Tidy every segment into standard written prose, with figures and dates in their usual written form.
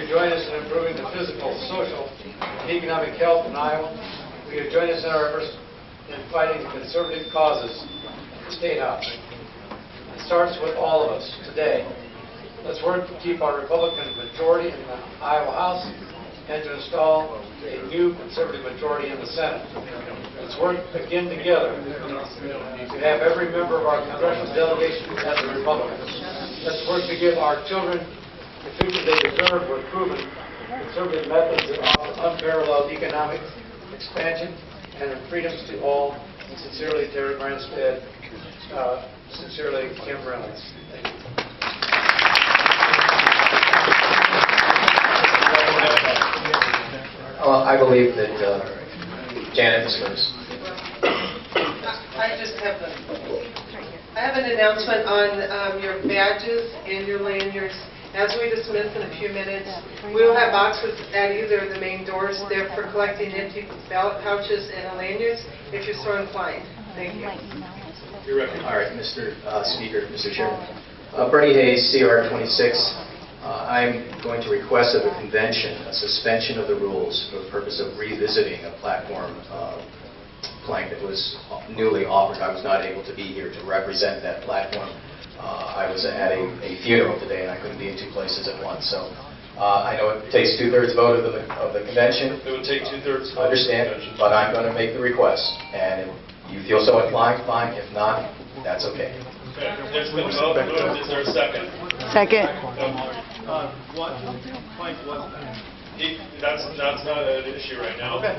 you join us in improving the physical, social, and economic health in Iowa? Will you join us in our efforts in fighting the conservative causes at the State House? It starts with all of us today. Let's work to keep our Republican majority in the Iowa House and to install a new conservative majority in the Senate. Let's work again together to have every member of our congressional delegation as a Republican. Let's work to give our children the future they deserve with proven conservative methods that offer unparalleled economic expansion and freedoms to all. Sincerely, Terry Branstad. Sincerely, Kim Reynolds. Thank you. I believe that Janet is first. I have an announcement on your badges and your lanyards. As we dismiss in a few minutes, we will have boxes at either of the main doors there for collecting empty ballot pouches and lanyards if you're so inclined. Thank you. You're right. All right, Mr. Speaker, Mr. Chairman. Bernie Hayes, CR 26. I'm going to request of the convention a suspension of the rules for the purpose of revisiting a platform plank that was newly offered. I was not able to be here to represent that platform. I was at a funeral today and I couldn't be in two places at once. So I know it takes 2/3 vote of the convention. It would take 2/3 vote. I understand, but I'm going to make the request. And if you feel so inclined, fine. If not, that's okay. Okay. It's been moved. Is there a second? Second. That's not an issue right now. Okay.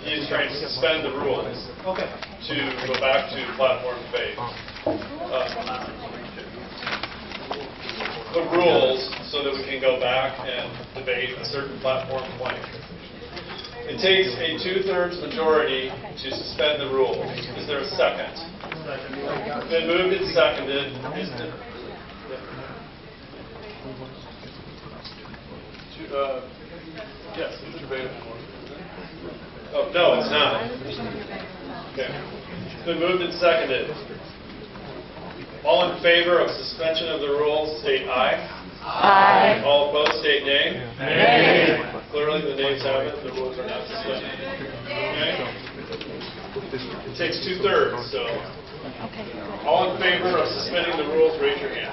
He's trying to suspend the rules Okay. to go back to platform debate. The rules so that we can go back and debate a certain platform plank. It takes a 2/3 majority to suspend the rules. Is there a second? Been moved and seconded. Yes, Mr. Bailey. Oh, no, it's not. Okay. It's been moved and seconded. All in favor of suspension of the rules, state aye. Aye. All opposed, state nay. Nay. Clearly, the nays have it. The rules are not suspended. Okay. It takes 2/3, so all in favor of suspending the rules, raise your hand.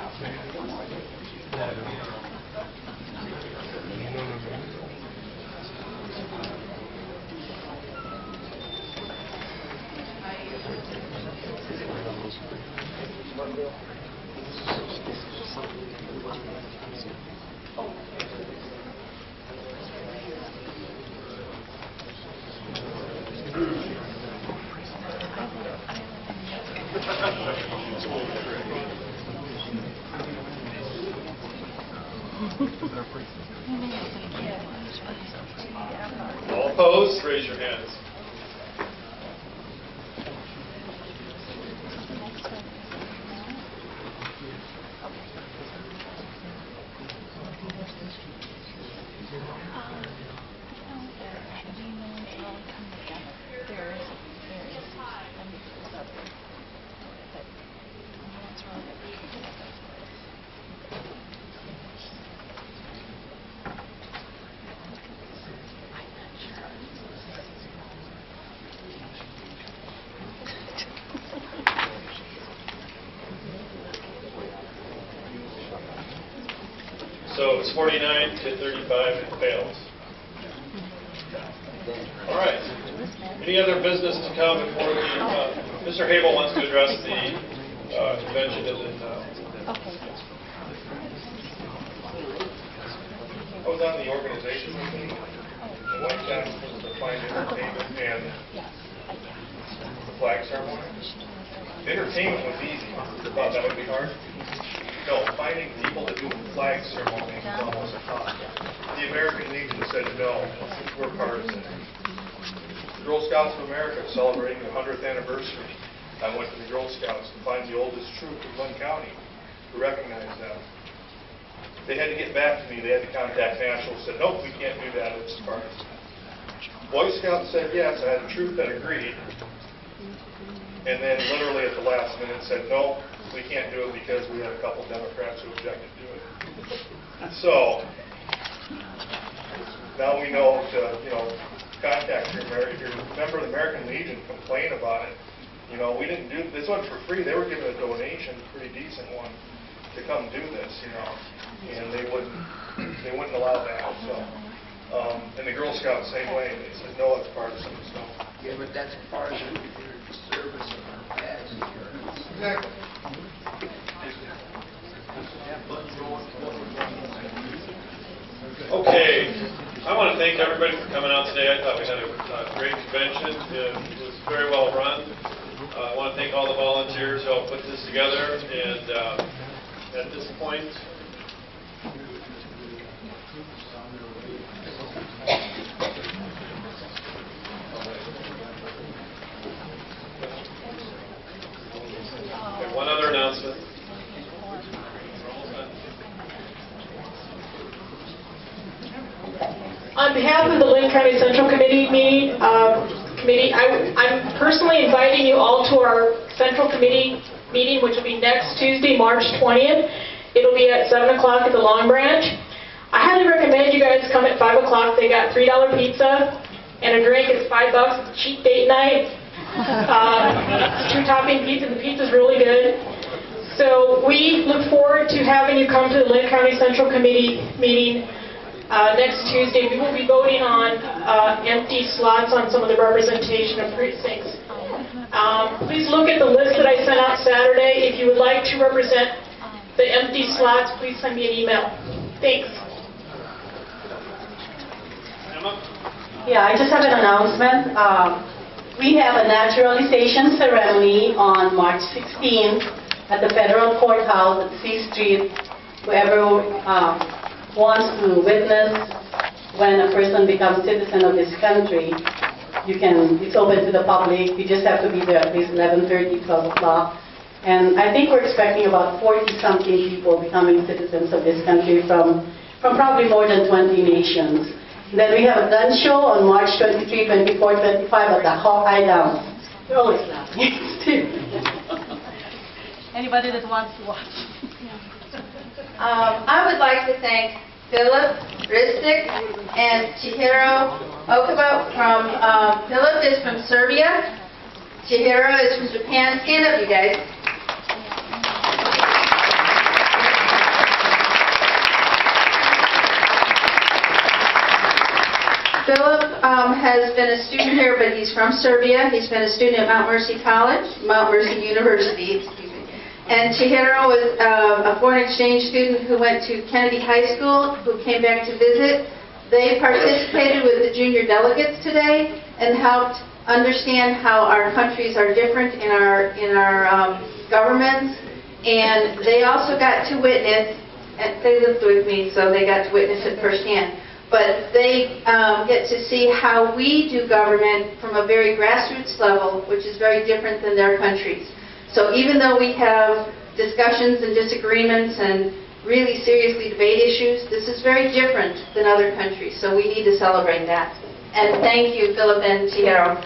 All opposed, raise your hands. So it's 49 to 35, it fails. All right. Any other business to come before the, Mr. Habel wants to address the convention and then... I was on the organization meeting. The one task was to find entertainment and the flag ceremony. The entertainment was easy. I thought that would be hard. No, finding people to do the flag ceremony was almost a tough. The American Legion said no, we're partisan. The Girl Scouts of America is celebrating the 100th anniversary. I went to the Girl Scouts to find the oldest troop in Linn County to recognize them. They had to get back to me. They had to contact National. Said, nope, we can't do that. It's partisan. Boy Scouts said yes. I had a troop that agreed. And then literally at the last minute said, no, we can't do it because we had a couple Democrats who objected to it. So now we know to, contact your member of the American Legion, complain about it. We didn't do, this wasn't for free, they were given a donation, pretty decent one, to come do this, and they wouldn't allow that, so. And the Girl Scouts, same way, they said, no, it's partisan, so. Yeah, but that's partisan if you're in service of our badge insurance. Exactly. Okay, I want to thank everybody for coming out today. I thought we had a great convention. It was very well run. I want to thank all the volunteers who helped put this together. And at this point, one other announcement. On behalf of the Linn County Central Committee I'm personally inviting you all to our Central Committee meeting, which will be next Tuesday, March 20th. It'll be at 7 o'clock at the Long Branch. I highly recommend you guys come at 5 o'clock. They got $3 pizza and a drink. It's $5. It's a cheap date night. It's 2-topping pizza. The pizza's really good. So we look forward to having you come to the Linn County Central Committee meeting next Tuesday. We will be voting on empty slots on some of the representation of precincts. Please look at the list that I sent out Saturday. If you would like to represent the empty slots, please send me an email. Thanks. Emma? Yeah, I just have an announcement. We have a naturalization ceremony on March 16th at the Federal Courthouse at C Street. Whoever wants to witness when a person becomes citizen of this country, it's open to the public. You just have to be there at least 11:30, 12 o'clock. And I think we're expecting about 40-something people becoming citizens of this country from probably more than 20 nations. Then we have a gun show on March 23, 24, 25 at the Hawkeye Downs. You're always laughing. Anybody that wants to watch. I would like to thank Philip Ristic and Chihiro Okubo from, Philip is from Serbia, Chihiro is from Japan. Stand up, you guys. Philip has been a student here, but he's from Serbia. He's been a student at Mount Mercy University, excuse me. And Chihiro was a foreign exchange student who went to Kennedy High School, who came back to visit. They participated with the junior delegates today and helped understand how our countries are different in our governments. And they also got to witness, and they lived with me, so they got to witness it firsthand. But they get to see how we do government from a very grassroots level, which is very different than their countries. So even though we have discussions and disagreements and really seriously debate issues, this is very different than other countries. So we need to celebrate that. And thank you, Philip and Chihiro.